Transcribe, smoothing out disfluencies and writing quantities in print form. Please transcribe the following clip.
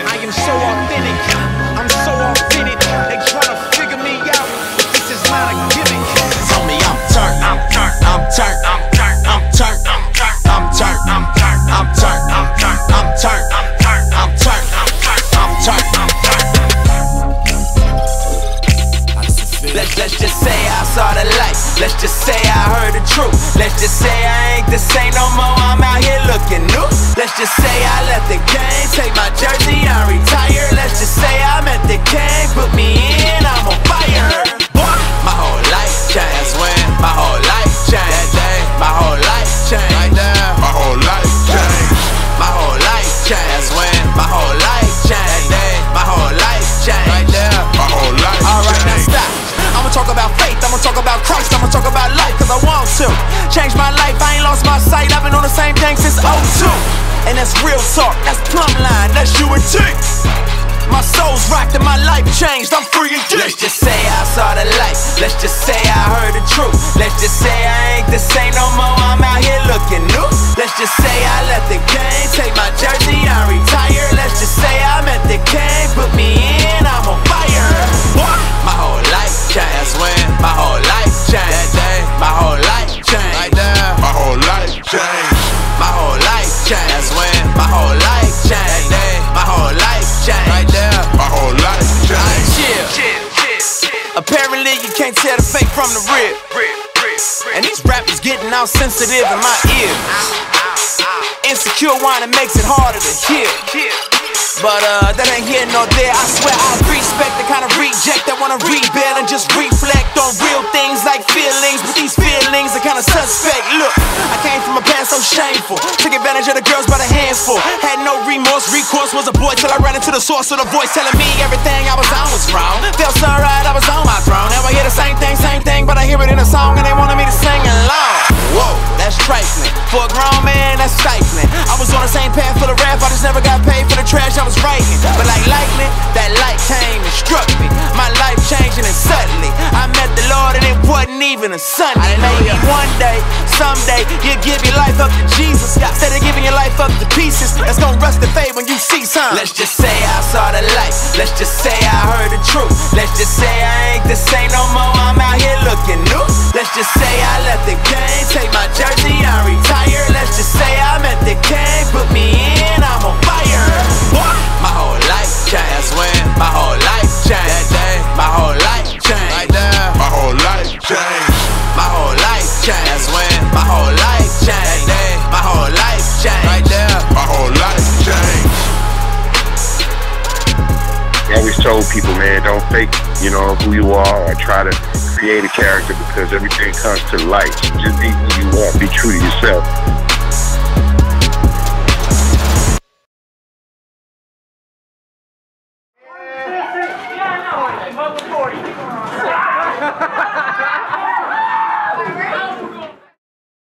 I am so authentic, I'm so authentic. They tryna figure me out, but this is not a gimmick. Tell me I'm turned, I'm turned, I'm turned, I'm turned, I'm turned, I'm turned, I'm turned, I'm turned, I'm turned, I'm turned, I'm turned, I'm turned, I'm turned, I'm turned. Let's just say I saw the light. Let's just say I heard the truth. Let's just say I ain't the same no more. I'm out here looking new. Let's just say I left the game, take my jersey, I retired. Let's just say I'm at the game, put me in, I'm on fire. My whole life changed when my whole life changed. That day, my whole life changed. Right there, my whole life changed. My whole life changed when my whole life changed. That day, my whole life changed. Right there, my whole life changed. Alright, now stop. I'ma talk about faith, I'ma talk about Christ, I'ma talk about life, cause I want to change my life, I ain't lost my sight, I've been on the same thing since '02. And that's real talk, that's plumb line, that's you and T. My soul's rocked and my life changed, I'm free and deep. Let's just say I saw the light, let's just say I heard the truth. Let's just say I ain't the same no more, I'm out here looking new. Let's just say I left the game, take my jersey, I retired. Let's just say I'm at the game, put me in, I'm on fire. My whole life changed when my whole life changed. That day, my whole life changed. Right there, my whole life changed. My whole life changed when my whole life changed. That day, my whole life changed. Right there, my whole life changed. Apparently you can't tell the fake from the real. And these rappers getting all sensitive in my ear. Insecure whine makes it harder to hear. But that ain't here nor there. I swear I respect the kind of reject that wanna rebuild and just reflect on real things like feelings. But these feelings are kinda suspect. Look, I came from a past so shameful, took advantage of the girls by the handful. Had no remorse, recourse was a boy till I ran into the source of the voice telling me everything I was on was wrong. Felt so right, I was on my throne. Now I hear the same thing, but I hear it in a song and they wanted me to sing along. Whoa, that's trifling. For a grown man, that's stifling. I was on the same path for the rap, I just never got paid for the trash I was writing. But like lightning, that light came and struck me. My life changing and suddenly I met the Lord and it wasn't even a Sunday. Maybe one day, someday, you'll give your life up to Jesus instead of giving your life up to pieces that's gonna rust and fade when you see some. Let's just say I saw the light. Let's just say I heard the truth. Let's just say I ain't the same no more. I'm out here looking new. Let's just say I left the game, take my jersey, I retired. Let's just say I'm at the game, put me in, I'm on fire. My whole life changed when my whole life changed. That day, my whole life changed. Right there, my whole life changed. My whole life changed when my whole life changed. That day, my whole life changed. Right there, my whole life changed. I always told people, man, don't fake, who you are or try to create a character because everything comes to light. Just be who you are, be true to yourself. Yeah, I know.